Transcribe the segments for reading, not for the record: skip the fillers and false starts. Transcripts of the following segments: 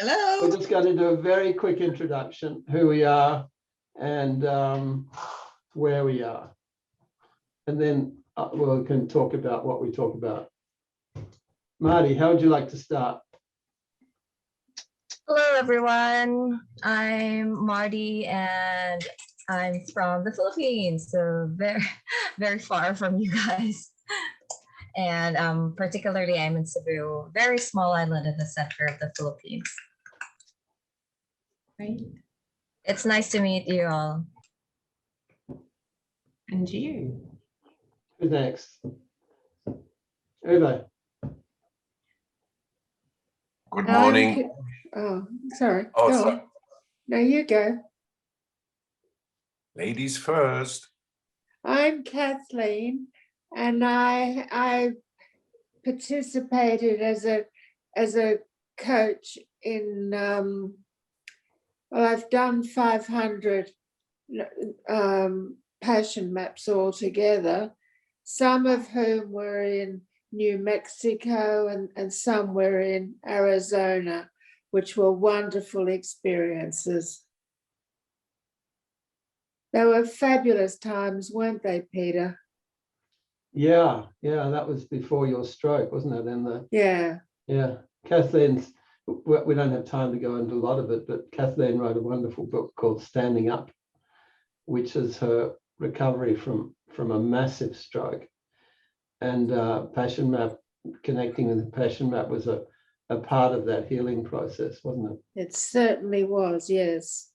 Hello. We're just going to do a very quick introduction, who we are and where we are. And then we can talk about what we talk about. Marty, how would you like to start? Hello, everyone. I'm Marty, and I'm from the Philippines, so very, very far from you guys. And particularly, I'm in Cebu, very small island in the center of the Philippines. Great. It's nice to meet you all. And you? Who's next? Uwe. Good morning. Oh, sorry. Oh, Go sorry. on. No, you go. Ladies first. I'm Kathleen, and I participated as a coach in well, I've done 500 passion maps altogether, some of whom were in New Mexico and some were in Arizona, which were wonderful experiences. They were fabulous times, weren't they, Peter? Yeah, that was before your stroke, wasn't it? And Yeah. Kathleen's, we don't have time to go into a lot of it, but Kathleen wrote a wonderful book called Standing Up, which is her recovery from a massive stroke. And Passion Map, connecting with the Passion Map was a part of that healing process, wasn't it? It certainly was, yes.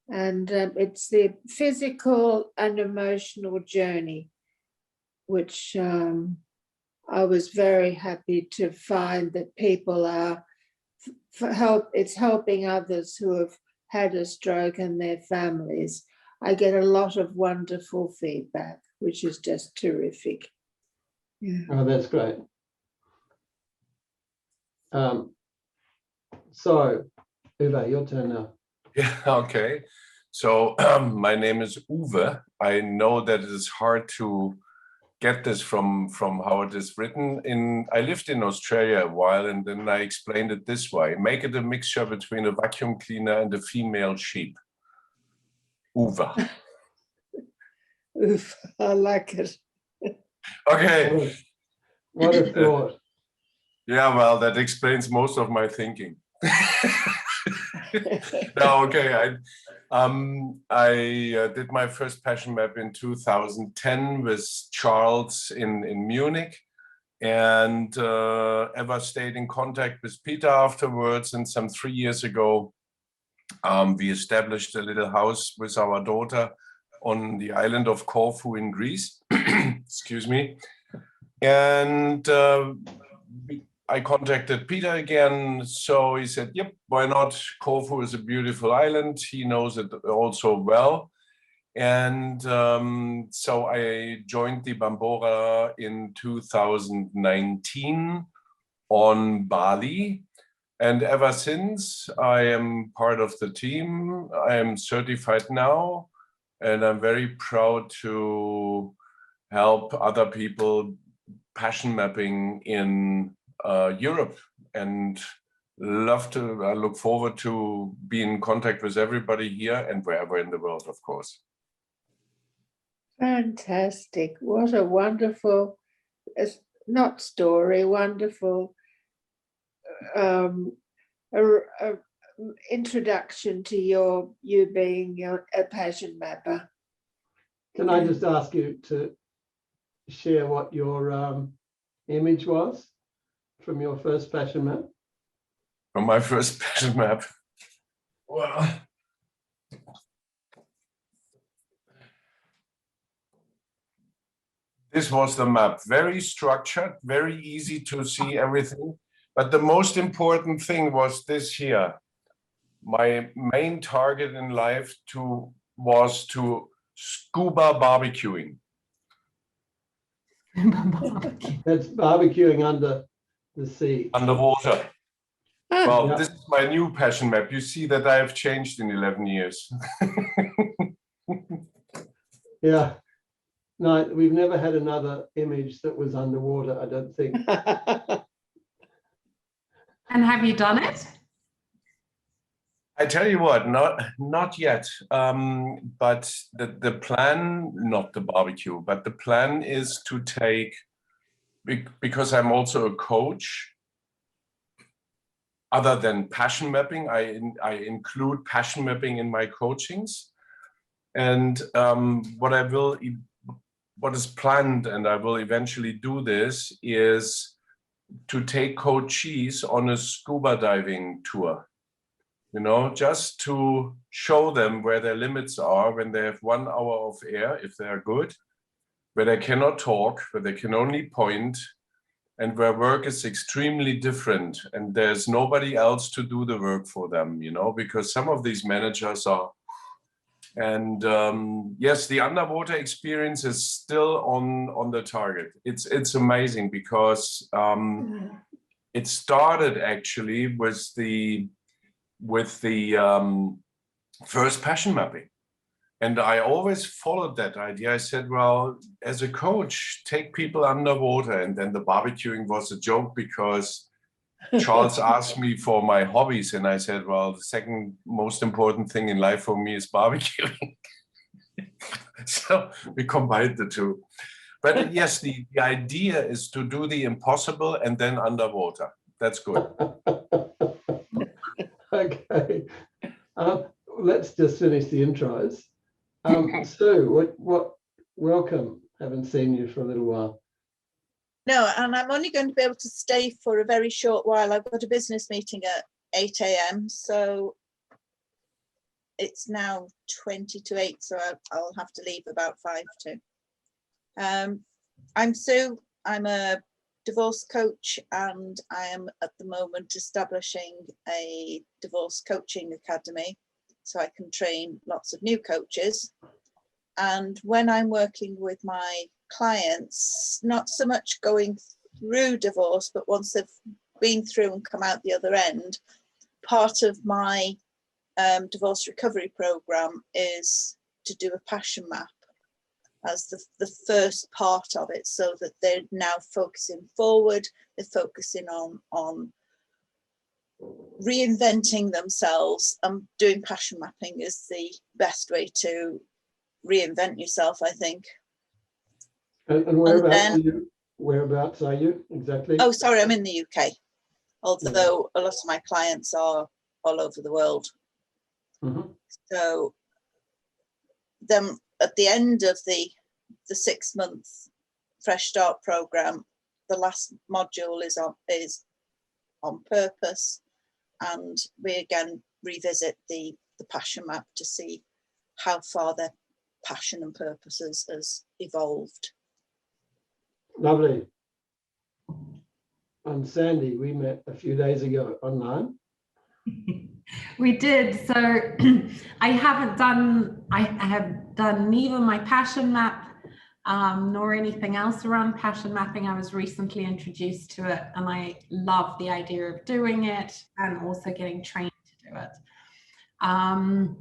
And it's the physical and emotional journey, which I was very happy to find that people are it's helping others who have had a stroke and their families. I get a lot of wonderful feedback, which is just terrific. Yeah. Oh, that's great. So, Uwe, your turn now. Yeah, okay. So my name is Uwe. I know that it is hard to get this from how it is written. I lived in Australia a while, and then I explained it this way: make it a mixture between a vacuum cleaner and a female sheep. Uwe. Oof, I like it. Okay. What a thought. Yeah, well, that explains most of my thinking. No, okay. I did my first passion map in 2010 with Charles in Munich, and ever stayed in contact with Peter afterwards. And some 3 years ago, we established a little house with our daughter on the island of Corfu in Greece. Excuse me. And I contacted Peter again. So he said, yep, why not? Corfu is a beautiful island. He knows it also well. And so I joined the Bambora in 2019 on Bali. And ever since, I am part of the team. I am certified now, and I'm very proud to help other people passion mapping in Europe, and I look forward to be in contact with everybody here and wherever in the world, of course. Fantastic. What a wonderful, not story, wonderful introduction to you being a passion mapper. Can I just ask you to share what your image was from your first passion map? From my first passion map. Well, this was the map. Very structured, very easy to see everything. But the most important thing was this here. My main target in life was to scuba barbecuing. That's barbecuing under the sea. Underwater. Well, Yeah. this is my new passion map. You see that I have changed in 11 years. Yeah. No, we've never had another image that was underwater, I don't think. And have you done it? I tell you what, not yet. But the plan, not the barbecue, but the plan is to take, because I'm also a coach. Other than passion mapping, I include passion mapping in my coachings. And what is planned, and I will eventually do this, is to take coachees on a scuba diving tour. You know, just to show them where their limits are when they have 1 hour of air, if they are good, where they cannot talk, where they can only point, and where work is extremely different, and there's nobody else to do the work for them, you know, because some of these managers are. And yes, the underwater experience is still on the target. It's amazing because it started actually with the first passion mapping. And I always followed that idea. I said, well, as a coach, take people underwater. And then the barbecuing was a joke because Charles asked me for my hobbies. And I said, well, the second most important thing in life for me is barbecuing. So we combined the two. But yes, the idea is to do the impossible and then underwater. That's good. Okay. Let's just finish the intros. Sue, welcome. Haven't seen you for a little while. No, and I'm only going to be able to stay for a very short while. I've got a business meeting at 8 a.m. So it's now 20 to 8, so I'll have to leave about 5 to. I'm Sue. I'm a divorce coach, and I am at the moment establishing a divorce coaching academy so I can train lots of new coaches. And when I'm working with my clients, not so much going through divorce, but once they've been through and come out the other end, part of my divorce recovery program is to do a passion map as the first part of it, so that they're now focusing forward, they're focusing on reinventing themselves, and doing passion mapping is the best way to reinvent yourself, I think. And whereabouts are you exactly? Oh, sorry, I'm in the UK, although a lot of my clients are all over the world. Mm-hmm. So then at the end of the 6-month Fresh Start program, the last module is on purpose, and we again revisit the passion map to see how far their passion and purpose has evolved. Lovely. And Sandy, we met a few days ago online. We did. So I have done neither my passion map nor anything else around passion mapping. I was recently introduced to it, and I love the idea of doing it and also getting trained to do it. I'm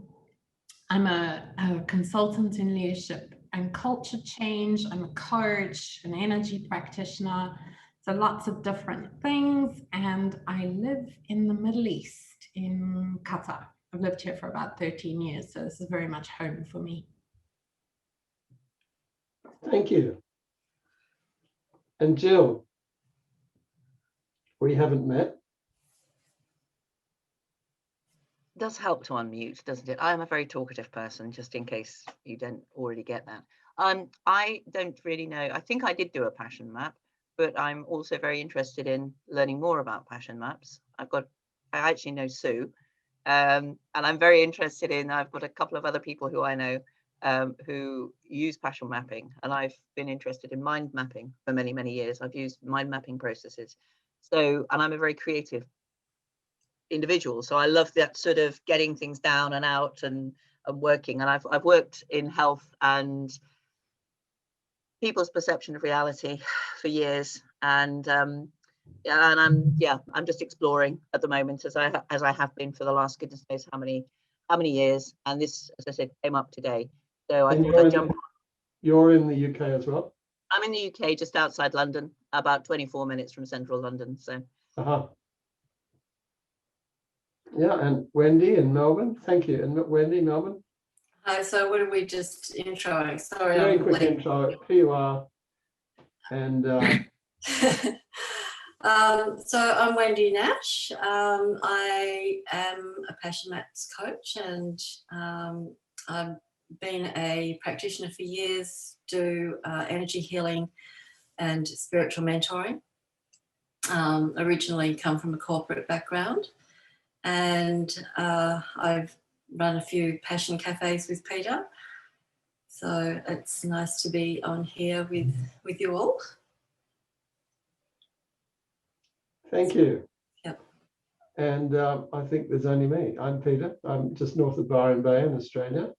a consultant in leadership and culture change. I'm a coach, an energy practitioner. So lots of different things. And I live in the Middle East, in Qatar. I've lived here for about 13 years. So this is very much home for me. Thank you. And Jill, we haven't met. It does help to unmute, doesn't it? I am a very talkative person, just in case you don't already get that. I don't really know. I think I did do a passion map, but I'm also very interested in learning more about passion maps. I actually know Sue, and I'm very interested in, I've got a couple of other people who I know who use passion mapping, and I've been interested in mind mapping for many, many years. I've used mind mapping processes. So, and I'm a very creative individual, so I love that sort of getting things down and out and working. And I've worked in health and people's perception of reality for years, and I'm just exploring at the moment, as I have been for the last goodness knows how many years. And this, as I said, came up today, so I thought I'd jump. You're in the UK as well? I'm in the UK, just outside London, about 24 minutes from central London. So Yeah, and Wendy in Melbourne. Thank you. And Wendy, Melbourne. Hi, so what are we just introing? Sorry, Very I'm quick late. intro, who you are, and So I'm Wendy Nash. I am a Passion Maps coach, and I've been a practitioner for years, do energy healing and spiritual mentoring. Originally come from a corporate background, and I've run a few passion cafes with Peter. So it's nice to be on here with you all. thank you. Yep. And I think there's only me. I'm Peter. I'm just north of Byron Bay in Australia.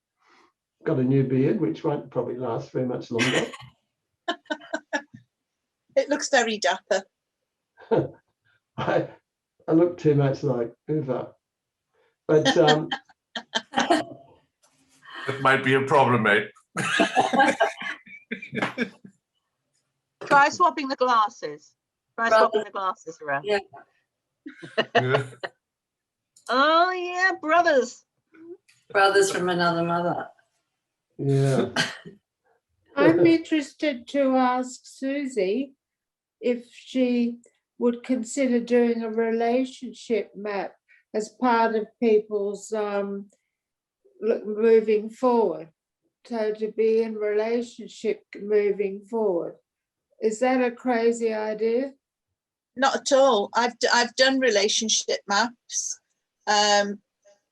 Got a new beard, which won't probably last very much longer. It looks very dapper. I look too much like Uva. But That might be a problem, mate. Try swapping the glasses. Try swapping the glasses around. Yeah. Yeah. Oh yeah, brothers. Brothers from another mother. yeah, I'm interested to ask Susie if she would consider doing a relationship map as part of people's moving forward. So to be in relationship moving forward. Is that a crazy idea? Not at all. I've done relationship maps. I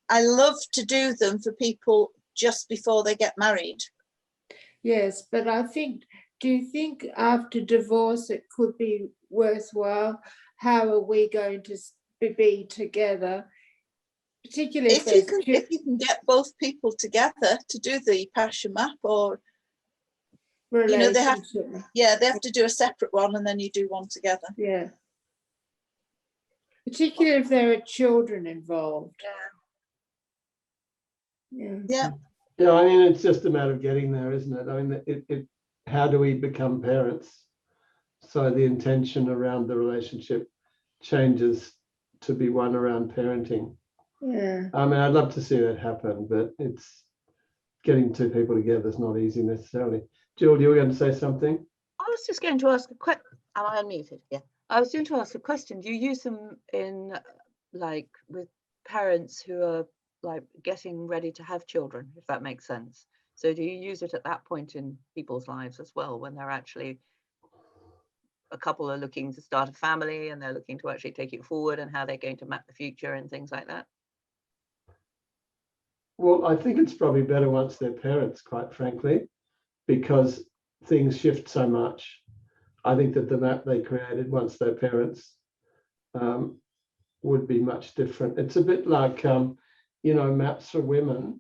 love to do them for people just before they get married. Yes, but do you think after divorce it could be worthwhile? How are we going to be together? Particularly If you can get both people together to do the passion map, or you know, they have to do a separate one and then you do one together. Yeah. Particularly if there are children involved. Yeah. yeah. I mean, it's just a matter of getting there, isn't it? I mean, how do we become parents? So the intention around the relationship changes to be one around parenting. Yeah. I mean, I'd love to see that happen, but it's getting two people together is not easy necessarily. Jill, you were going to say something? I was just going to ask a question. Am I unmuted? Yeah. I was going to ask a question. Do you use them in, like, with parents who are like getting ready to have children, if that makes sense? So do you use it at that point in people's lives as well, when they're actually, a couple are looking to start a family and they're looking to actually take it forward, and how they're going to map the future and things like that? Well, I think it's probably better once they're parents, quite frankly, because things shift so much. I think that the map they created once they're parents would be much different. It's a bit like, you know, maps for women,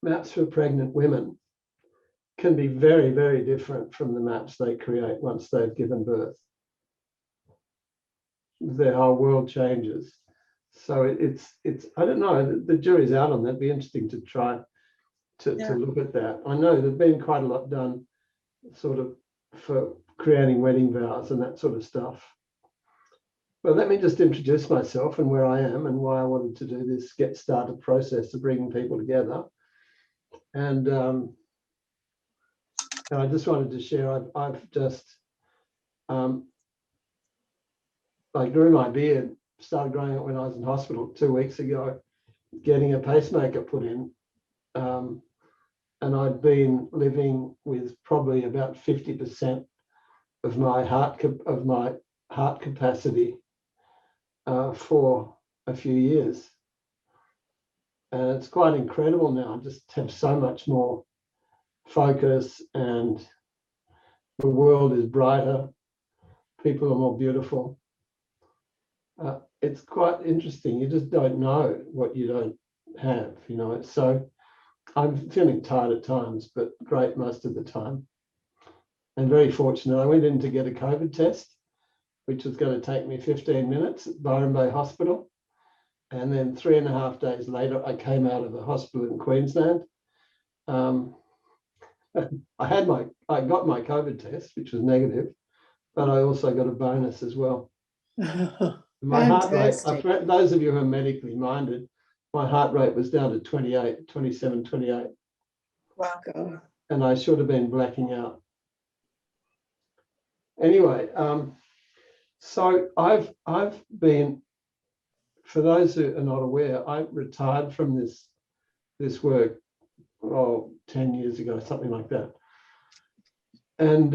maps for pregnant women can be very, very different from the maps they create once they've given birth. Their whole world changes. So it's I don't know, the jury's out on that. It'd be interesting to try to look at that. I know there's been quite a lot done sort of for creating wedding vows and that sort of stuff. But let me just introduce myself and where I am and why I wanted to do this get started process of bringing people together. And I just wanted to share, I've just, I grew my beard, started growing it when I was in hospital 2 weeks ago, getting a pacemaker put in. And I'd been living with probably about 50% of my heart capacity for a few years. And it's quite incredible now. I just have so much more focus, and the world is brighter. People are more beautiful. It's quite interesting. You just don't know what you don't have, you know. So I'm feeling tired at times, but great most of the time. And very fortunate. I went in to get a COVID test, which was going to take me 15 minutes at Byron Bay Hospital. And then 3.5 days later, I came out of a hospital in Queensland. I got my COVID test, which was negative, but I also got a bonus as well. My heart rate, Fantastic. for those of you who are medically minded, my heart rate was down to 28, 27, 28, Wow. God. and I should have been blacking out. Anyway, so I've been, for those who are not aware, I retired from this work 10 years ago, something like that. And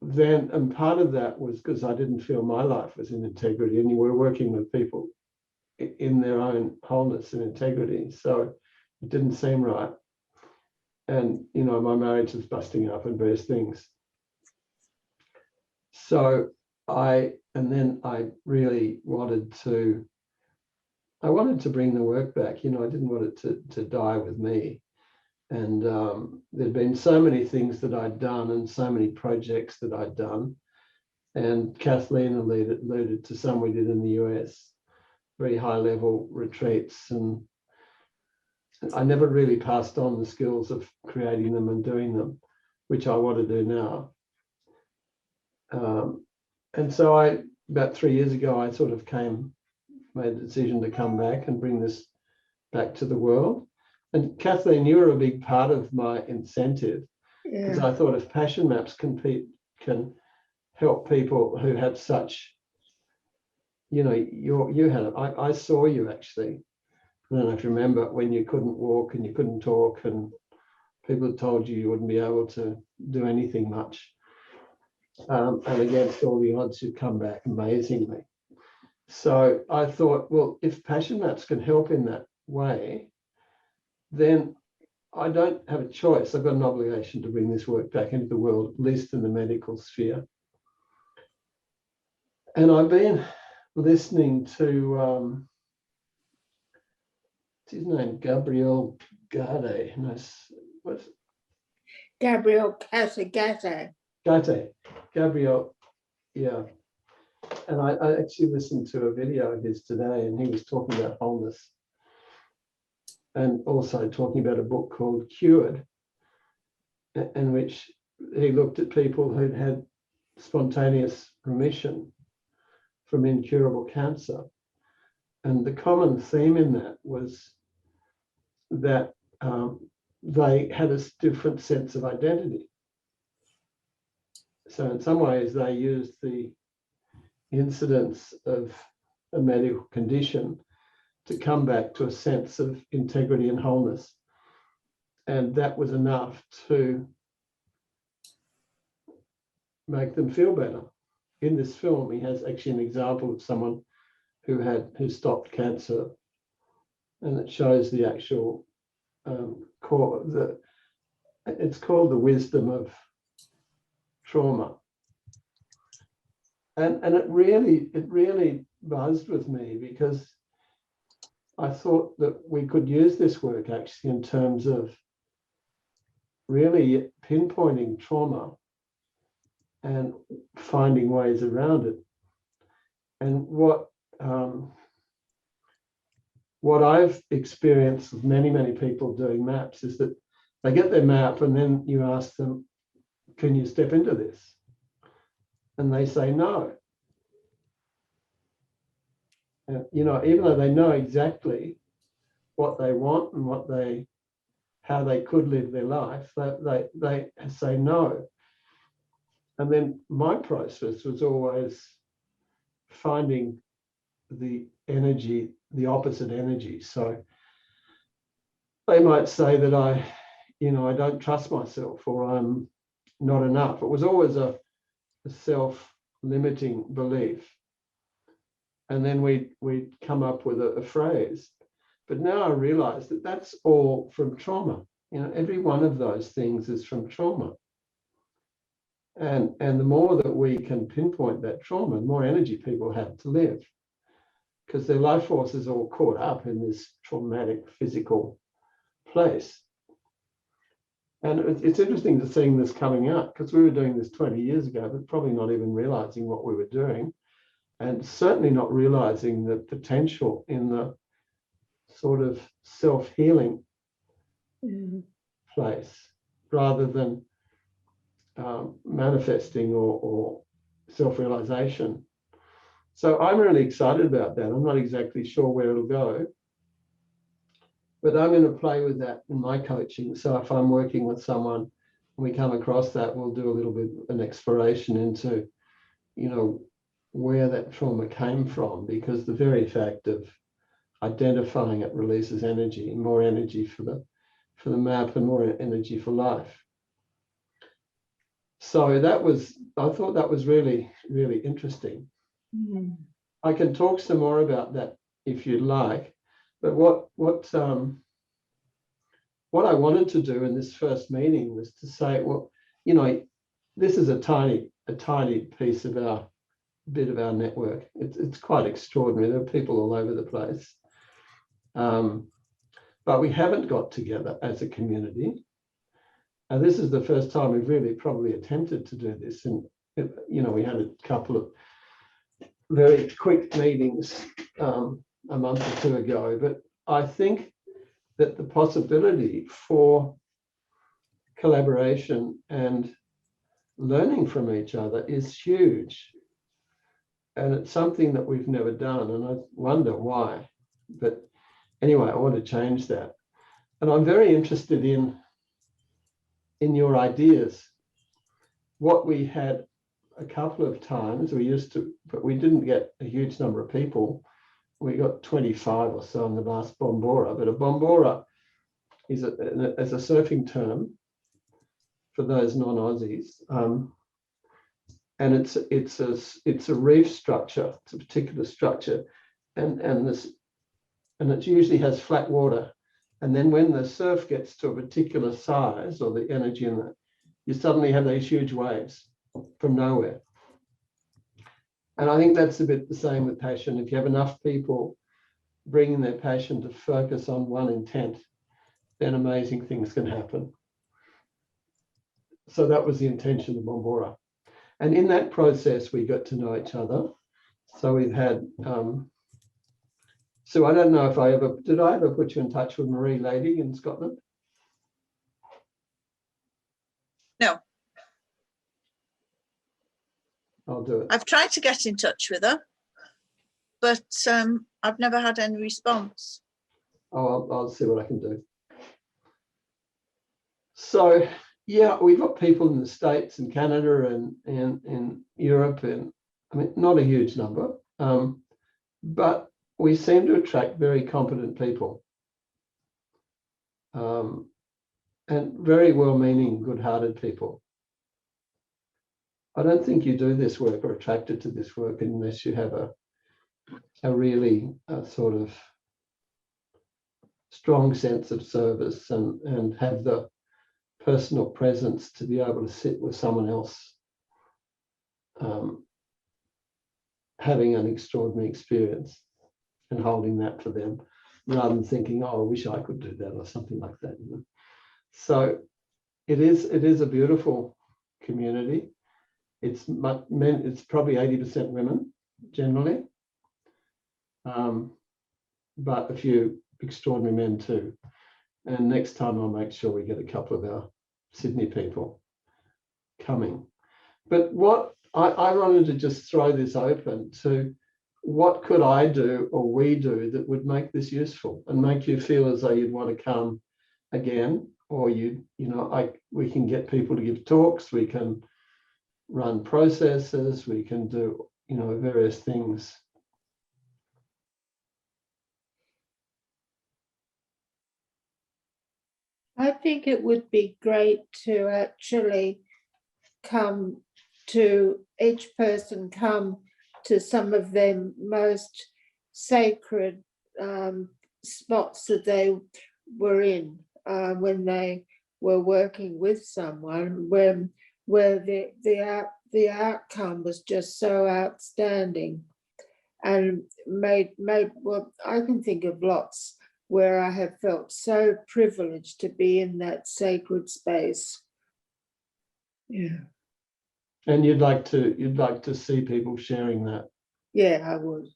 then part of that was because I didn't feel my life was in integrity, and you were working with people in their own wholeness and integrity. So it didn't seem right. And, you know, my marriage was busting up and various things. So I really wanted to bring the work back. You know, I didn't want it to die with me. And there'd been so many things that I'd done and so many projects that I'd done. And Kathleen alluded to some we did in the US, very high level retreats. And I never really passed on the skills of creating them and doing them, which I want to do now. And so about 3 years ago, I sort of made the decision to come back and bring this back to the world. And Kathleen, you were a big part of my incentive, because Yeah. I thought if Passion Maps can help people who have such, you know, I saw you actually. I don't know if you remember when you couldn't walk and you couldn't talk, and people told you wouldn't be able to do anything much. And against all the odds, you'd come back amazingly. So I thought, well, if Passion Maps can help in that way, then I don't have a choice. I've got an obligation to bring this work back into the world, at least in the medical sphere. And I've been listening to, what's his name? Gabriel Gade. No, what's Gabriel Casagate. Gate? Gabriel, yeah. And I actually listened to a video of his today, and he was talking about wholeness, and also talking about a book called Cured, in which he looked at people who'd had spontaneous remission from incurable cancer. And the common theme in that was that they had a different sense of identity. So in some ways, they used the incidence of a medical condition to come back to a sense of integrity and wholeness. And that was enough to make them feel better. In this film, he has actually an example of someone who stopped cancer, and it shows the actual core. It's called The Wisdom of Trauma. And it really buzzed with me, because I thought that we could use this work actually in terms of really pinpointing trauma and finding ways around it. And what I've experienced with many people doing maps is that they get their map, and then you ask them, can you step into this? And they say no. You know, even though they know exactly what they want and how they could live their life, they say no. And then my process was always finding the energy, the opposite energy. So they might say that I don't trust myself, or I'm not enough. It was always a self-limiting belief. And then we'd come up with a phrase. But now I realize that that's all from trauma. You know, every one of those things is from trauma. And the more that we can pinpoint that trauma, the more energy people have to live, because their life force is all caught up in this traumatic physical place. And it's interesting to seeing this coming out, because we were doing this 20 years ago, but probably not even realizing what we were doing, and certainly not realizing the potential in the sort of self-healing place, rather than manifesting or self-realization. So I'm really excited about that. I'm not exactly sure where it'll go, but I'm going to play with that in my coaching. So if I'm working with someone and we come across that, we'll do a little bit of an exploration into, you know, where that trauma came from, because the very fact of identifying it releases energy, more energy for the map and more energy for life. So that was, I thought that was really, really interesting. I can talk some more about that if you'd like, but what I wanted to do in this first meeting was to say, well, you know, this is a tiny piece of our bit of our network. It's quite extraordinary. There are people all over the place, but we haven't got together as a community. And this is the first time we've really probably attempted to do this. And, you know, we had a couple of very quick meetings a month or two ago, but I think that the possibility for collaboration and learning from each other is huge. And it's something that we've never done. And I wonder why. But anyway, I want to change that. And I'm very interested in your ideas. What we had a couple of times, we used to, but we didn't get a huge number of people. We got 25 or so in the last Bombora, but a Bombora is as a surfing term for those non-Aussies. And it's a reef structure. It's a particular structure, and it usually has flat water. And then when the surf gets to a particular size, or the energy in it, you suddenly have these huge waves from nowhere. And I think that's a bit the same with passion. If you have enough people bringing their passion to focus on one intent, then amazing things can happen. So that was the intention of Bombora. And in that process, we got to know each other. So we've had, so I don't know if did I ever put you in touch with Marie Lady in Scotland? No. I'll do it. I've tried to get in touch with her, but I've never had any response. Oh, I'll see what I can do. So yeah, we've got people in the States and Canada and in Europe, and I mean, not a huge number, but we seem to attract very competent people, and very well-meaning, good-hearted people. I don't think you do this work or attracted to this work unless you have a really sort of strong sense of service and have the personal presence to be able to sit with someone else having an extraordinary experience and holding that for them, rather than thinking, oh, I wish I could do that or something like that. You know? So it is a beautiful community. It's probably 80% women generally, but a few extraordinary men too. And next time I'll make sure we get a couple of our Sydney people coming. But what I wanted to just throw this open to, what could I do or we do that would make this useful and make you feel as though you'd want to come again, or we can get people to give talks, we can run processes, we can do, various things. I think it would be great to actually each person come to some of their most sacred spots that they were in when they were working with someone, where the outcome was just so outstanding, and made well, I can think of lots where I have felt so privileged to be in that sacred space. Yeah. And you'd like to see people sharing that. Yeah, I would.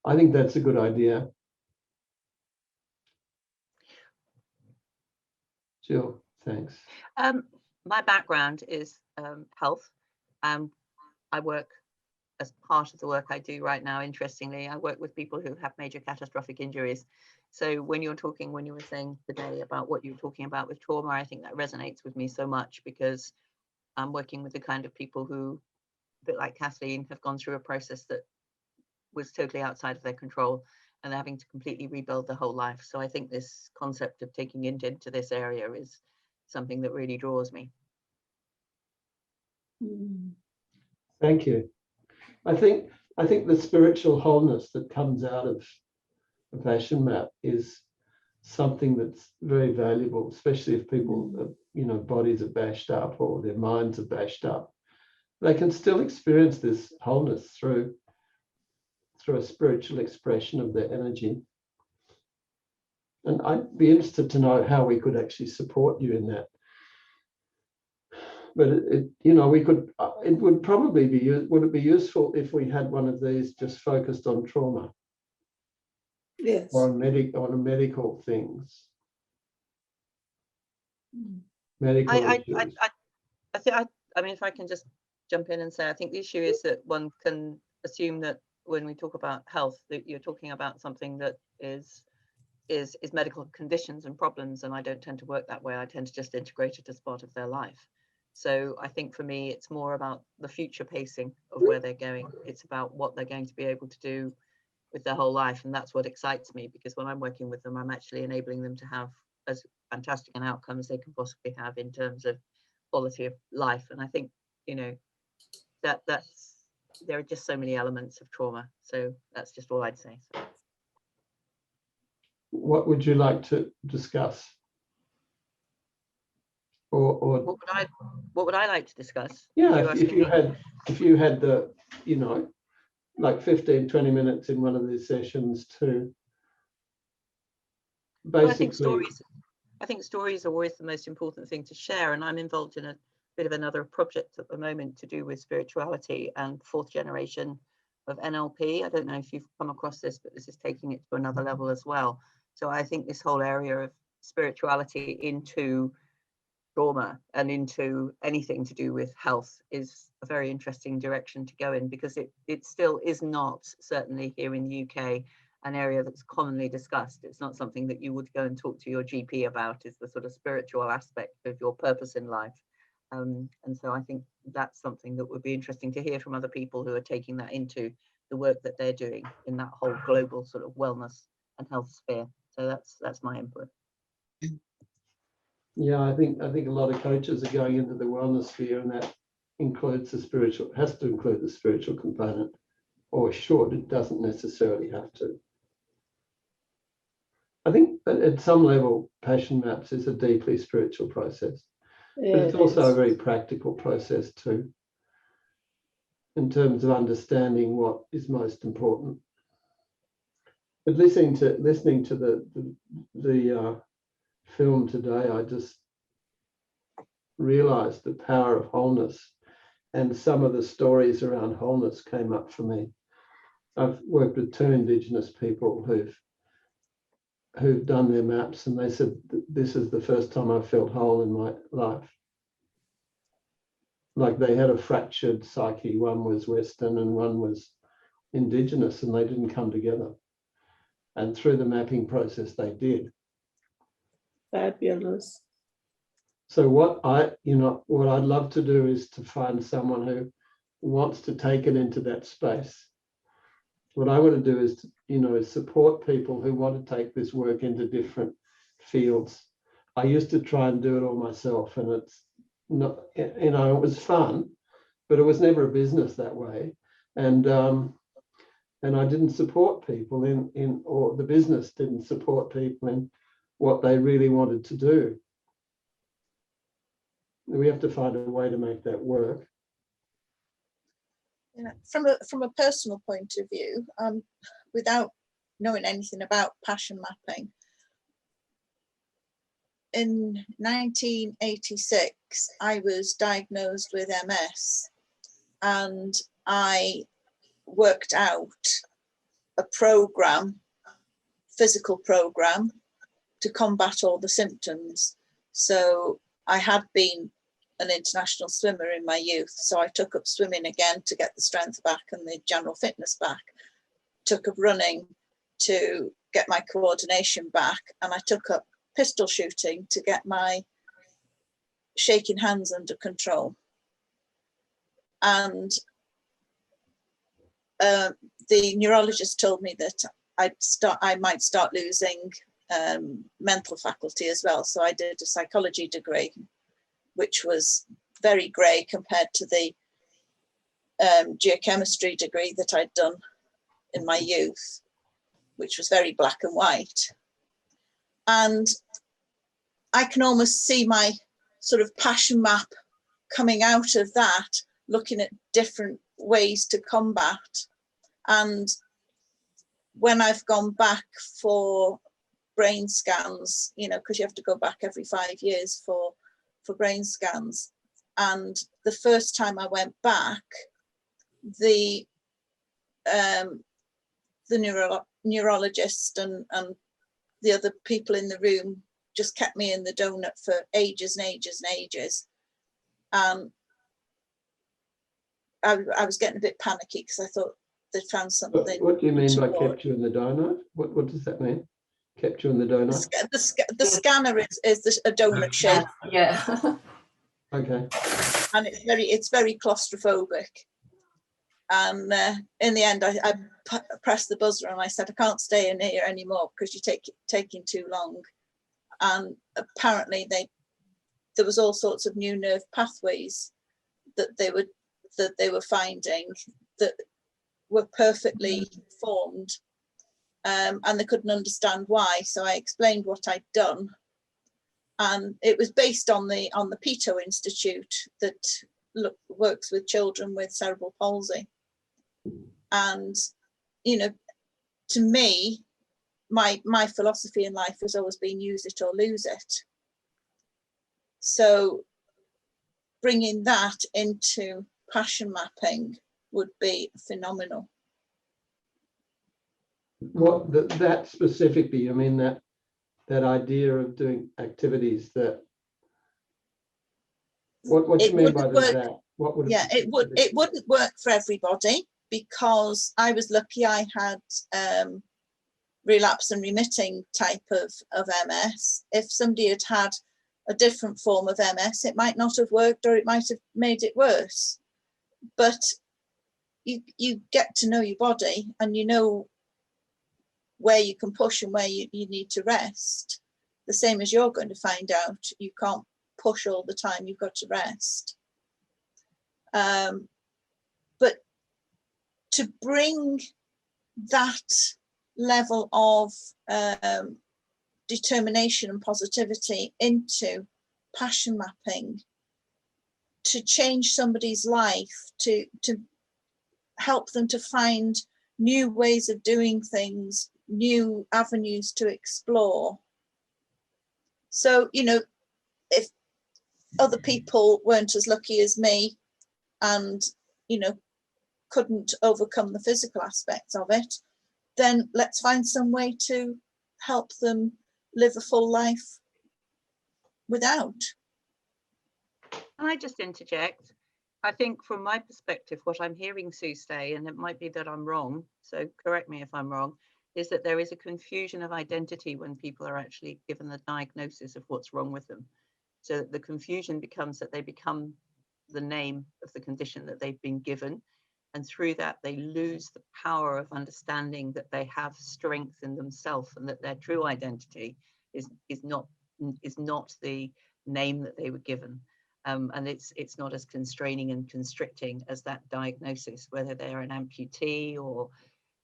I think that's a good idea. Jill, thanks. My background is health. I work, as part of the work I do right now, interestingly, I work with people who have major catastrophic injuries. So when you were saying today about what you were talking about with trauma, I think that resonates with me so much, because I'm working with the kind of people who, a bit like Kathleen, have gone through a process that was totally outside of their control, and they're having to completely rebuild their whole life. So I think this concept of taking it into this area is something that really draws me. Thank you. I think the spiritual wholeness that comes out of a passion map is something that's very valuable, especially if people, bodies are bashed up or their minds are bashed up. They can still experience this wholeness through a spiritual expression of their energy. And I'd be interested to know how we could actually support you in that. But we could. It would probably be. Would it be useful if we had one of these just focused on trauma? Yes. Or on medical things. Medical issues. I mean, if I can just jump in and say, I think the issue is that one can assume that when we talk about health, that you're talking about something that is medical conditions and problems, and I don't tend to work that way. I tend to just integrate it as part of their life. So I think for me, it's more about the future pacing of where they're going. It's about what they're going to be able to do with their whole life. And that's what excites me, because when I'm working with them, I'm actually enabling them to have as fantastic an outcome as they can possibly have in terms of quality of life. And I think, that's there are just so many elements of trauma. So that's just all I'd say. So. What would you like to discuss? Or what would I like to discuss? Yeah, if you had the, like 15, 20 minutes in one of these sessions to basically. Well, I think stories are always the most important thing to share, and I'm involved in a bit of another project at the moment to do with spirituality and 4th generation of NLP. I don't know if you've come across this, but this is taking it to another level as well. So I think this whole area of spirituality into trauma and into anything to do with health is a very interesting direction to go in, because it still is not, certainly here in the UK, an area that's commonly discussed. It's not something that you would go and talk to your GP about, is the sort of spiritual aspect of your purpose in life. And so I think that's something that would be interesting to hear from other people who are taking that into the work that they're doing in that whole global sort of wellness and health sphere. So that's my input. Yeah, I think a lot of coaches are going into the wellness sphere, and that includes has to include the spiritual component, or should. It doesn't necessarily have to. I think at some level, Passion Maps is a deeply spiritual process, but it's also a very practical process too, in terms of understanding what is most important. But listening to the film today, I just realized the power of wholeness, and some of the stories around wholeness came up for me. I've worked with 2 Indigenous people who've done their maps, and they said, this is the first time I felt whole in my life. Like they had a fractured psyche. One was Western and one was Indigenous, and they didn't come together. And through the mapping process, they did. Fabulous. So what I'd love to do is to find someone who wants to take it into that space. What I want to do is, support people who want to take this work into different fields. I used to try and do it all myself, and it's not, it was fun, but it was never a business that way. And I didn't support people or the business didn't support people in what they really wanted to do. We have to find a way to make that work. From a personal point of view, without knowing anything about passion mapping, in 1986, I was diagnosed with MS, and I worked out a physical program to combat all the symptoms. So I had been an international swimmer in my youth, so I took up swimming again to get the strength back and the general fitness back. Took up running to get my coordination back, and I took up pistol shooting to get my shaking hands under control. And the neurologist told me that I might start losing mental faculty as well. So I did a psychology degree, which was very grey compared to the geochemistry degree that I'd done in my youth, which was very black and white. And I can almost see my sort of passion map coming out of that, looking at different ways to combat. And when I've gone back for brain scans, you know, because you have to go back every 5 years for brain scans. And the first time I went back, the neurologist and the other people in the room just kept me in the donut for ages and ages and ages. I was getting a bit panicky because I thought they'd found something. What do you mean by kept you in the donut? What does that mean? Kept you in the donut? The scanner is a donut shape. Yeah. Okay. And it's very claustrophobic. And in the end, I pressed the buzzer and I said, I can't stay in here anymore because you're taking too long. And apparently there was all sorts of new nerve pathways that they were finding that were perfectly formed, and they couldn't understand why. So I explained what I'd done, and it was based on the Peto Institute that works with children with cerebral palsy. And you know, to me, my philosophy in life has always been use it or lose it. So bringing that into passion mapping would be phenomenal. What that specifically, I mean that idea of doing activities that. What do you mean by that? What would? Yeah, it wouldn't work for everybody, because I was lucky I had relapse and remitting type of MS. If somebody had had a different form of MS, it might not have worked, or it might have made it worse. But you get to know your body, and you know where you can push and where you need to rest. The same as you're going to find out. You can't push all the time, you've got to rest. But to bring that level of determination and positivity into passion mapping, to change somebody's life, to help them to find new ways of doing things, new avenues to explore. So, you know, if other people weren't as lucky as me and, you know, couldn't overcome the physical aspects of it, then let's find some way to help them live a full life without. Can I just interject? I think from my perspective, what I'm hearing Sue say, and it might be that I'm wrong, so correct me if I'm wrong, is that there is a confusion of identity when people are actually given the diagnosis of what's wrong with them. So the confusion becomes that they become the name of the condition that they've been given. And through that, they lose the power of understanding that they have strength in themselves, and that their true identity is not the name that they were given. And it's not as constraining and constricting as that diagnosis, whether they're an amputee or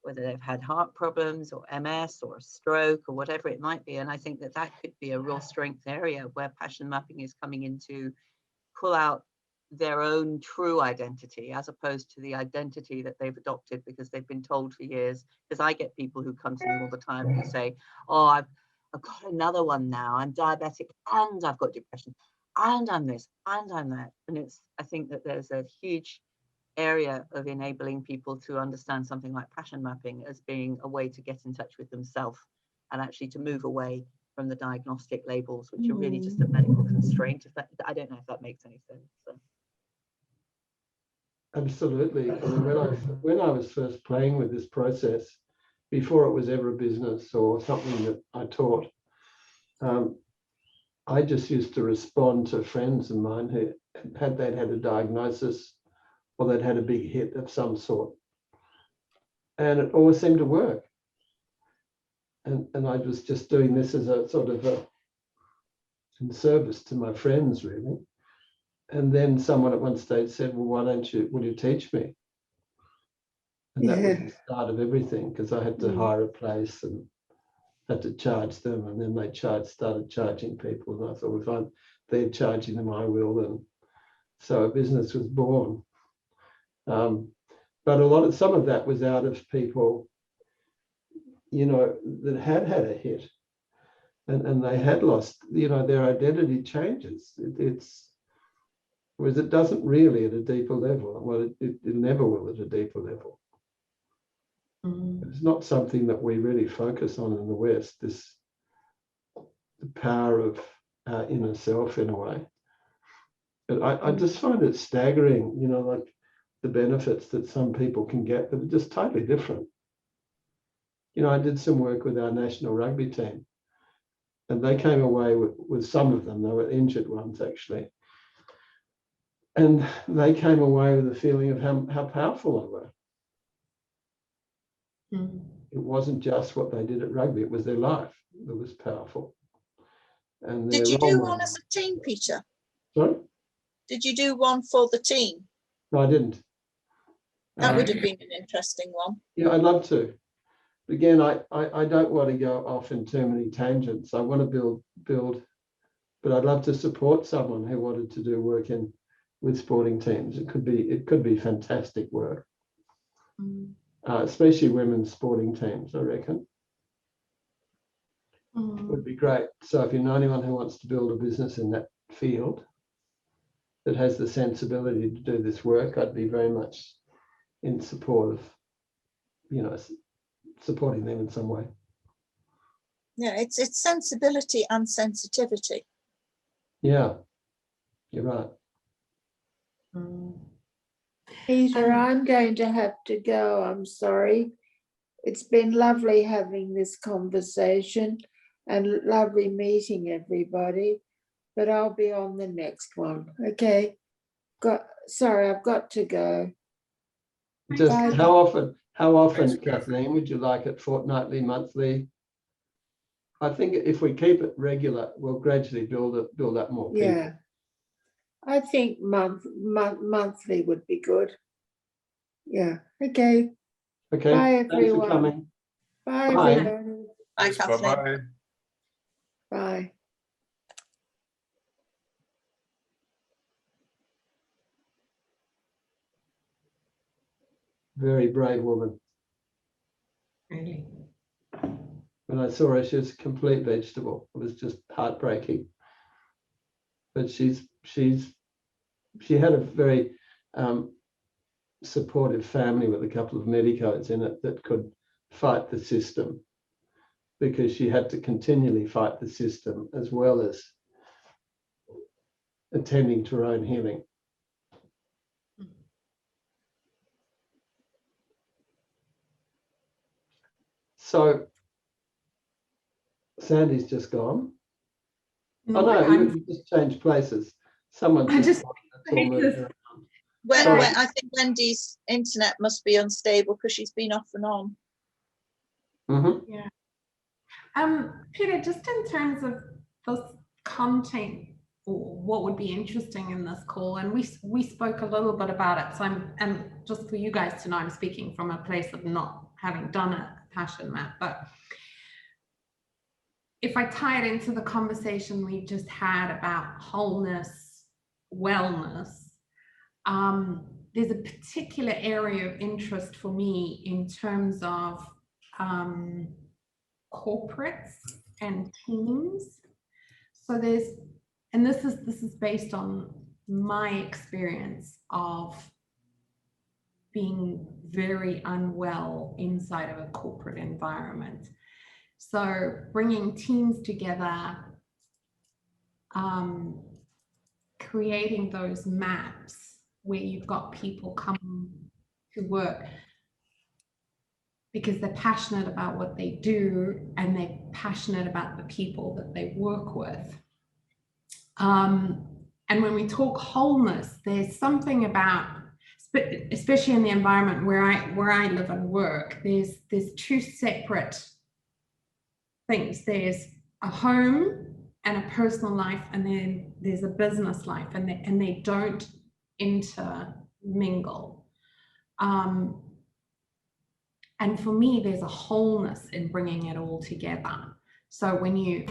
whether they've had heart problems or MS or a stroke or whatever it might be. And I think that could be a real strength area where passion mapping is coming in to pull out their own true identity, as opposed to the identity that they've adopted because they've been told for years. Because I get people who come to me all the time who say, oh, I've got another one now. I'm diabetic and I've got depression and I'm this and I'm that. And I think that there's a huge area of enabling people to understand something like passion mapping as being a way to get in touch with themselves and actually to move away from the diagnostic labels, which are really just a medical constraint. If that, I don't know if that makes any sense. So. Absolutely. I mean, when I was first playing with this process, before it was ever a business or something that I taught, I just used to respond to friends of mine who they'd had a diagnosis or they'd had a big hit of some sort. And it always seemed to work. And I was just doing this as a sort of in service to my friends, really. And then someone at one stage said, well, will you teach me? And that was the start of everything, because I had to hire a place and had to charge them, and then they started charging people. And I thought, if they're charging them, I will. And so a business was born. But some of that was out of people, you know, that had a hit, and they had lost, you know, their identity changes. Whereas it doesn't really at a deeper level. Well, it never will at a deeper level. It's not something that we really focus on in the West, the power of our inner self in a way. But I just find it staggering, you know, like the benefits that some people can get that are just totally different. You know, I did some work with our national rugby team, and they came away with some of them, they were injured ones actually. And they came away with a feeling of how powerful they were. It wasn't just what they did at rugby, it was their life that was powerful. And did you do one as a team, Peter? Sorry? Did you do one for the team? No, I didn't. That would have been an interesting one. Yeah, I'd love to. Again, I don't want to go off in too many tangents. I want to build, but I'd love to support someone who wanted to do work with sporting teams. It could be fantastic work. Especially women's sporting teams, I reckon. Would be great. So if you know anyone who wants to build a business in that field that has the sensibility to do this work, I'd be very much in support of, you know, supporting them in some way. Yeah, it's sensibility and sensitivity. Yeah, you're right. Peter, I'm going to have to go. I'm sorry. It's been lovely having this conversation and lovely meeting everybody, but I'll be on the next one. Okay. Sorry, I've got to go. Just Bye. how often, Kathleen, would you like it? Fortnightly, monthly? I think if we keep it regular, we'll gradually build up more people. Yeah. I think monthly would be good. Yeah. Okay. Okay. Bye, Thanks everyone. for coming. Bye, Bye. everybody. Bye, Kathleen. Bye-bye. Bye. Very brave woman. Really. When I saw her, she was a complete vegetable. It was just heartbreaking. But she had a very supportive family with a couple of medicos in it that could fight the system, because she had to continually fight the system as well as attending to her own healing. So Sandy's just gone. No, Oh no, I'm- you just changed places. Someone I just just- gone, that's all moved around. When I think Wendy's internet must be unstable because she's been off and on. Peter, just in terms of this content, or what would be interesting in this call, and we spoke a little bit about it. So and just for you guys to know, I'm speaking from a place of not having done a passion map, but if I tie it into the conversation we just had about wholeness, wellness, there's a particular area of interest for me in terms of corporates and teams. So this is based on my experience of being very unwell inside of a corporate environment. So bringing teams together, creating those maps where you've got people come to work because they're passionate about what they do and they're passionate about the people that they work with. And when we talk wholeness, there's something about, especially in the environment where I live and work, there's two separate things. There's a home and a personal life, and then there's a business life, and they don't intermingle. And for me, there's a wholeness in bringing it all together. So when you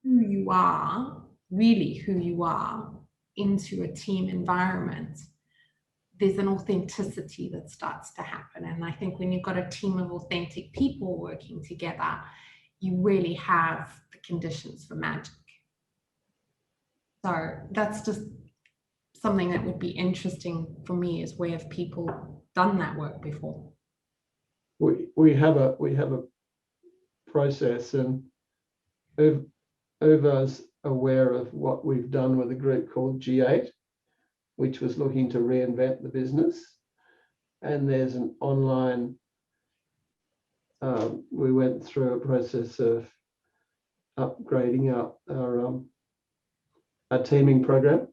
who you are, really who you are, into a team environment, there's an authenticity that starts to happen. And I think when you've got a team of authentic people working together, you really have the conditions for magic. So that's just something that would be interesting for me, is where have people done that work before? We have a process, and Uva's aware of what we've done with a group called G8, which was looking to reinvent the business. And there's an online, we went through a process of upgrading our teaming program.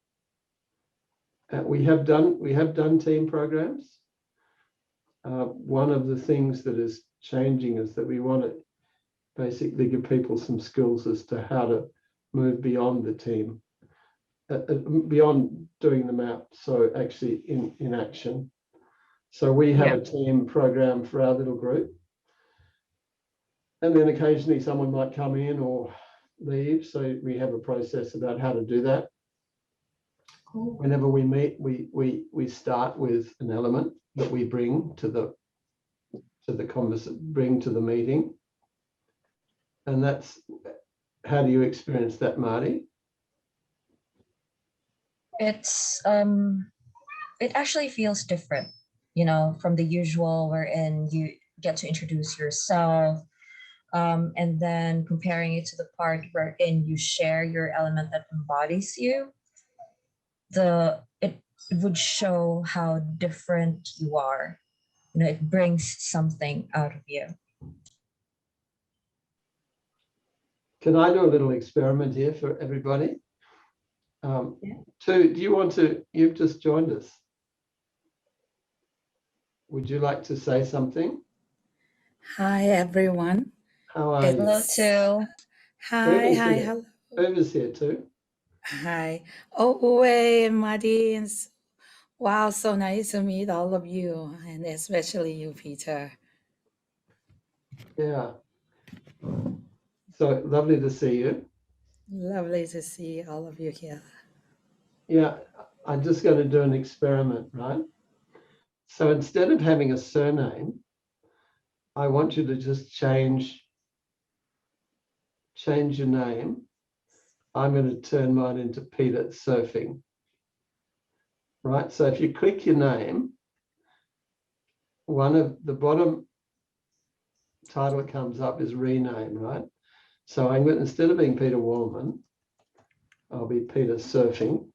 We have done team programs. One of the things that is changing is that we want to basically give people some skills as to how to move beyond the team, beyond doing the map, so actually in action. So we have a team program for our little group, and then occasionally someone might come in or leave, so we have a process about how to do that. Cool. Whenever we meet, we start with an element that we bring to the bring to the meeting. And that's, how do you experience that, Marty? It's it actually feels different, you know, from the usual wherein you get to introduce yourself, and then comparing it to the part wherein you share your element that embodies you. It would show how different you are. You know, it brings something out of you. Can I do a little experiment here for everybody? Do you want to, you've just joined us. Would you like to say something? Hi, everyone. How are you? Hello, too. Hi, Uva's hi, here. hello. Uva's here too. Hi. Oh, Uwe and Marty. Wow, so nice to meet all of you, and especially you, Peter. Yeah. So lovely to see you. Lovely to see all of you here. Yeah, I'm just going to do an experiment, right? So instead of having a surname, I want you to just change your name. I'm going to turn mine into Peter Surfing. Right, so if you click your name, one of the bottom title that comes up is rename, right? So I'm going to, instead of being Peter Wallman, I'll be Peter Surfing.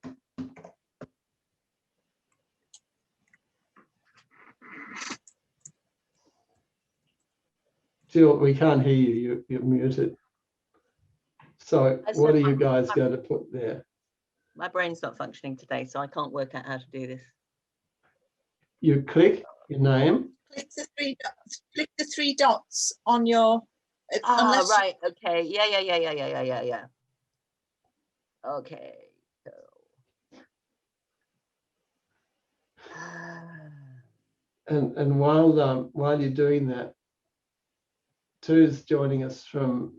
Jill, we can't hear you. You're muted. So what are you guys going to put there? My brain's not functioning today, so I can't work out how to do this. You click your name. Click the three dots. Click the three dots on your. Ah, right. Okay. Yeah. Okay. So. And while you're doing that, Tu's joining us from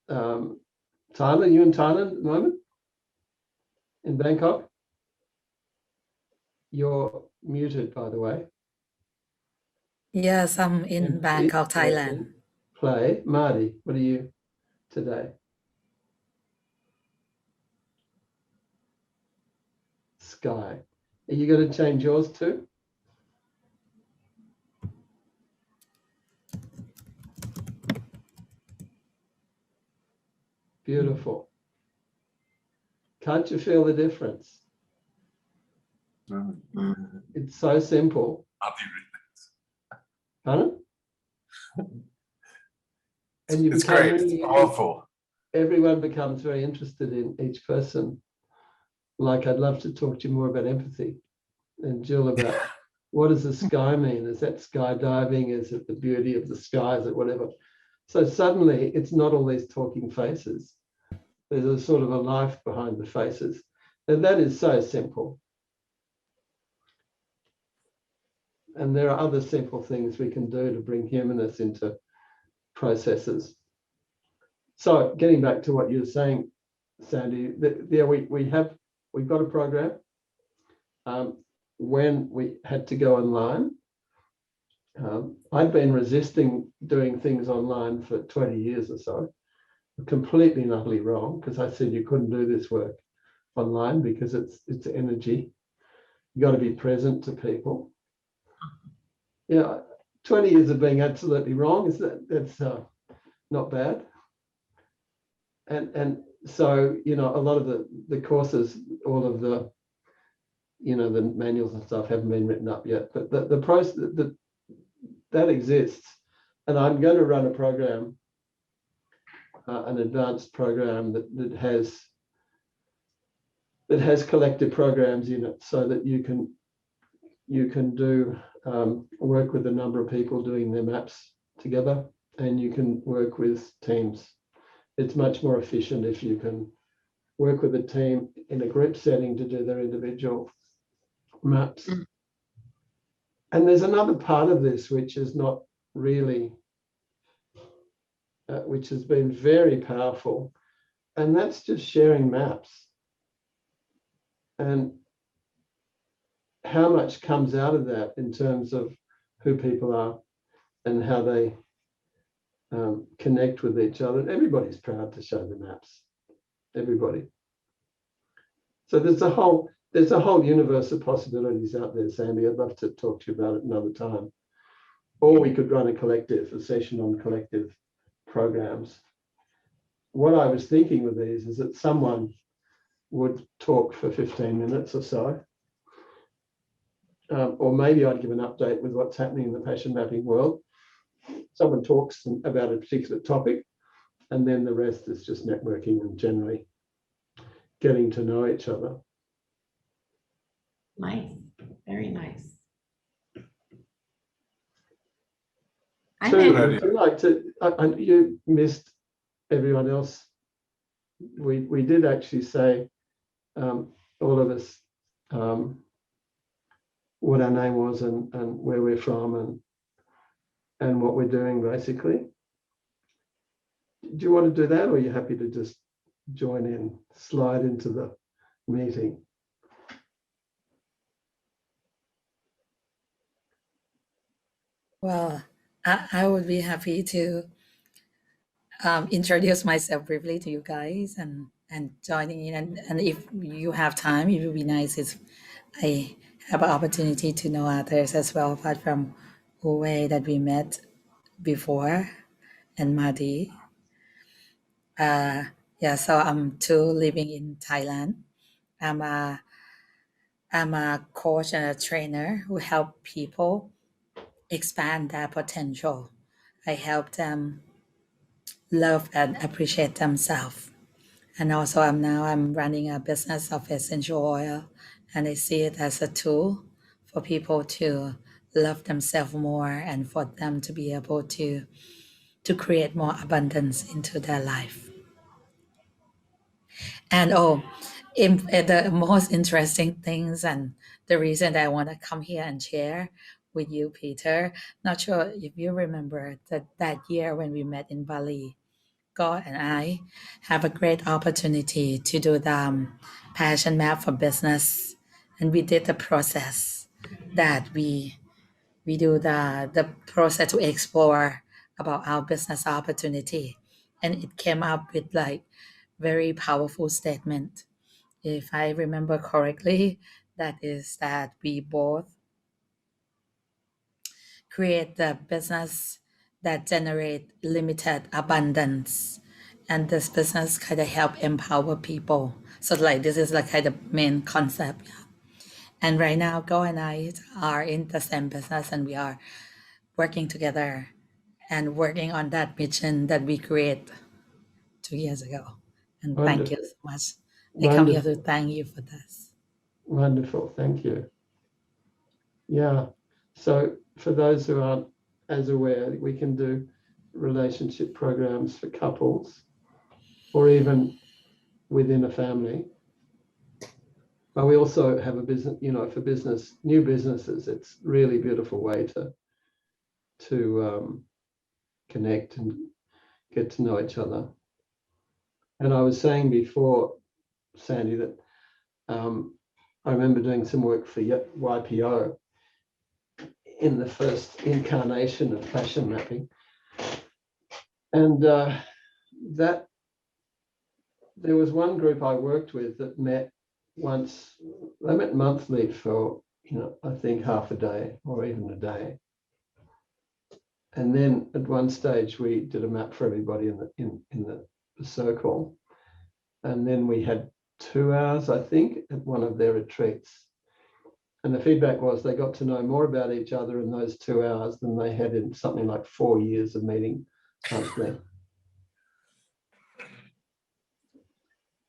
Thailand. You in Thailand at the moment? In Bangkok? You're muted, by the way. Yes, I'm in Bangkok, Thailand. Play. Marty, what are you today? Sky. Are you going to change yours too? Beautiful. Can't you feel the difference? It's so simple. Pardon? And you It's become great. really It's powerful. everyone becomes very interested in each person. Like, I'd love to talk to you more about empathy, and Jill about what does the sky mean? Is that skydiving? Is it the beauty of the sky? Is it whatever? So suddenly it's not all these talking faces. There's a sort of a life behind the faces. And that is so simple. And there are other simple things we can do to bring humanness into processes. So getting back to what you were saying, Sandy, yeah, we've got a program. When we had to go online, I'd been resisting doing things online for 20 years or so, completely and utterly wrong, because I said you couldn't do this work online because it's energy. You got to be present to people. Yeah, 20 years of being absolutely wrong, that's not bad. And so, you know, a lot of the courses, all of the, you know, the manuals and stuff haven't been written up yet, but the process that exists. And I'm going to run a program, an advanced program that has collective programs in it, so that you can do work with a number of people doing their maps together, and you can work with teams. It's much more efficient if you can work with a team in a group setting to do their individual maps. And there's another part of this which is not really, which has been very powerful, and that's just sharing maps. And how much comes out of that in terms of who people are and how they connect with each other. Everybody's proud to show the maps, everybody. So there's a whole universe of possibilities out there, Sandy. I'd love to talk to you about it another time. Or we could run a session on collective programs. What I was thinking with these is that someone would talk for 15 minutes or so. Or maybe I'd give an update with what's happening in the passion mapping world. Someone talks about a particular topic, and then the rest is just networking and generally getting to know each other. Nice, very nice. Would you like to? You missed everyone else. We did actually say, all of us, what our name was and where we're from and what we're doing, basically. Do you want to do that, or are you happy to just join in, slide into the meeting? Well, I would be happy to introduce myself briefly to you guys and joining in. And if you have time, it would be nice if I have an opportunity to know others as well, apart from Uwe that we met before and Madi. Yeah, so I'm too living in Thailand. I'm a coach and a trainer who help people expand their potential. I help them love and appreciate themselves. And also I'm running a business of essential oil, and I see it as a tool for people to love themselves more and for them to be able to create more abundance into their life. And the most interesting things and the reason that I want to come here and share with you, Peter, not sure if you remember that year when we met in Bali, God and I have a great opportunity to do the passion map for business. And we did the process that we do the process to explore about our business opportunity. And it came up with like very powerful statement. If I remember correctly, that is that we both create the business that generate limited abundance and this business kind of help empower people. So like this is like kind of main concept. Yeah. And right now, Go and I are in the same business, and we are working together and working on that mission that we created 2 years ago. And thank you Wonderful. so much. I come here to Wonderful. thank you for this. Wonderful. Thank you. Yeah. So for those who aren't as aware, we can do relationship programs for couples or even within a family. But we also have a business, you know, for business, new businesses, it's really beautiful way to connect and get to know each other. And I was saying before, Sandy, that I remember doing some work for YPO in the first incarnation of passion mapping. And that there was one group I worked with that met once, they met monthly for, you know, I think half a day or even a day. And then at one stage we did a map for everybody in the circle. And then we had 2 hours, I think, at one of their retreats. And the feedback was they got to know more about each other in those 2 hours than they had in something like 4 years of meeting monthly.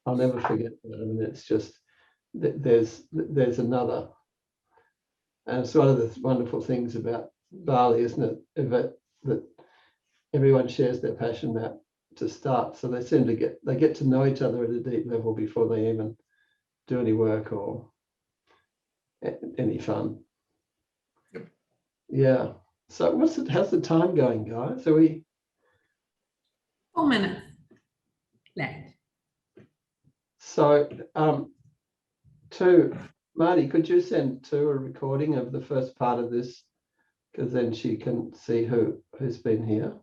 I'll never forget that. I mean, it's just, there's another. And it's one of the wonderful things about Bali, isn't it? That everyone shares their passion map to start. So they seem to get to know each other at a deep level before they even do any work or any fun. Yep. Yeah. So how's the time going, guys? Are we 4 minutes left. so Marty, could you send to a recording of the first part of this? Because then she can see who's been here.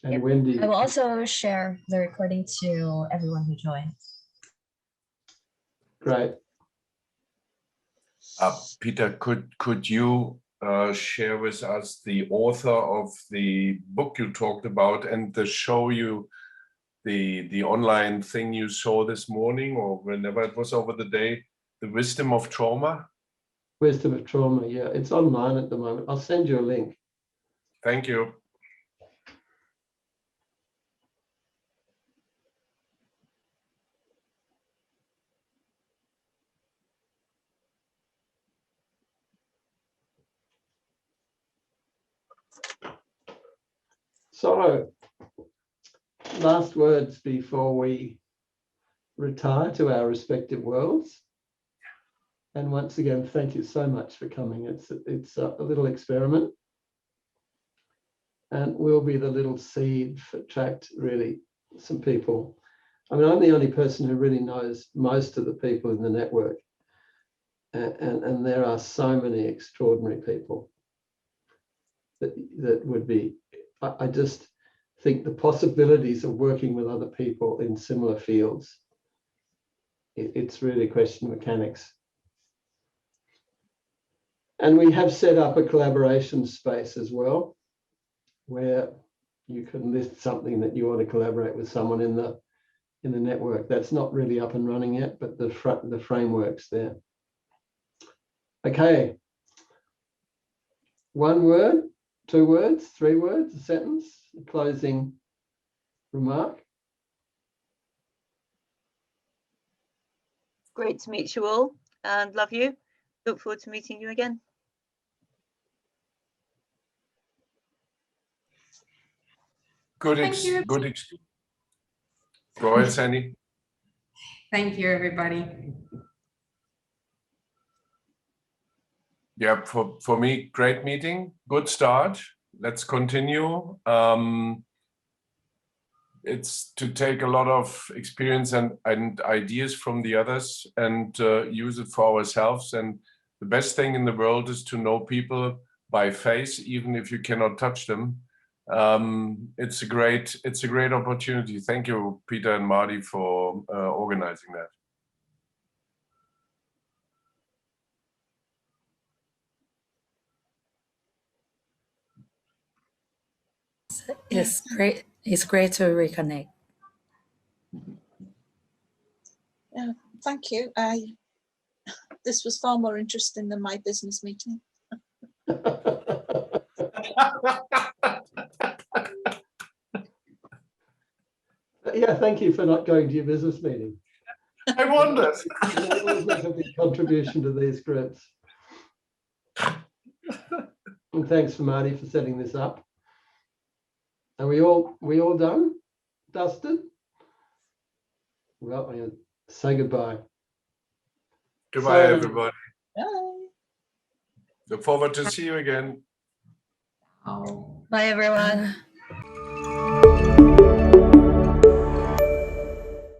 And Yep. Wendy. I will also share the recording to everyone who joined. Great. Peter, could you share with us the author of the book you talked about and the show you, the online thing you saw this morning or whenever it was over the day, The Wisdom of Trauma? Wisdom of Trauma, yeah. It's online at the moment. I'll send you a link. Thank you. So, last words before we retire to our respective worlds. And once again, thank you so much for coming. It's a little experiment. And we'll be the little seed for attract really some people. I mean, I'm the only person who really knows most of the people in the network. And there are so many extraordinary people that would be, I just think the possibilities of working with other people in similar fields, it's really a question of mechanics. And we have set up a collaboration space as well, where you can list something that you want to collaborate with someone in the network. That's not really up and running yet, but the framework's there. Okay. 1 word, 2 words, 3 words, a sentence, a closing remark. Great to meet you all and love you. Look forward to meeting you again. Good. Thank you. Go ahead, Sandy. Thank you, everybody. Yeah, for me, great meeting, good start. Let's continue. It's to take a lot of experience and ideas from the others and use it for ourselves. And the best thing in the world is to know people by face, even if you cannot touch them. It's a great opportunity. Thank you, Peter and Marty, for organizing that. It's great. It's great to reconnect. Yeah, thank you. This was far more interesting than my business meeting. Yeah, thank you for not going to your business meeting. I wondered. You always make a big contribution to these groups. And thanks for Marty for setting this up. Are we all done? Dusted? Well, I'm gonna say goodbye. Goodbye, So- everybody. Bye. Look forward to see you again. Oh. Bye, everyone.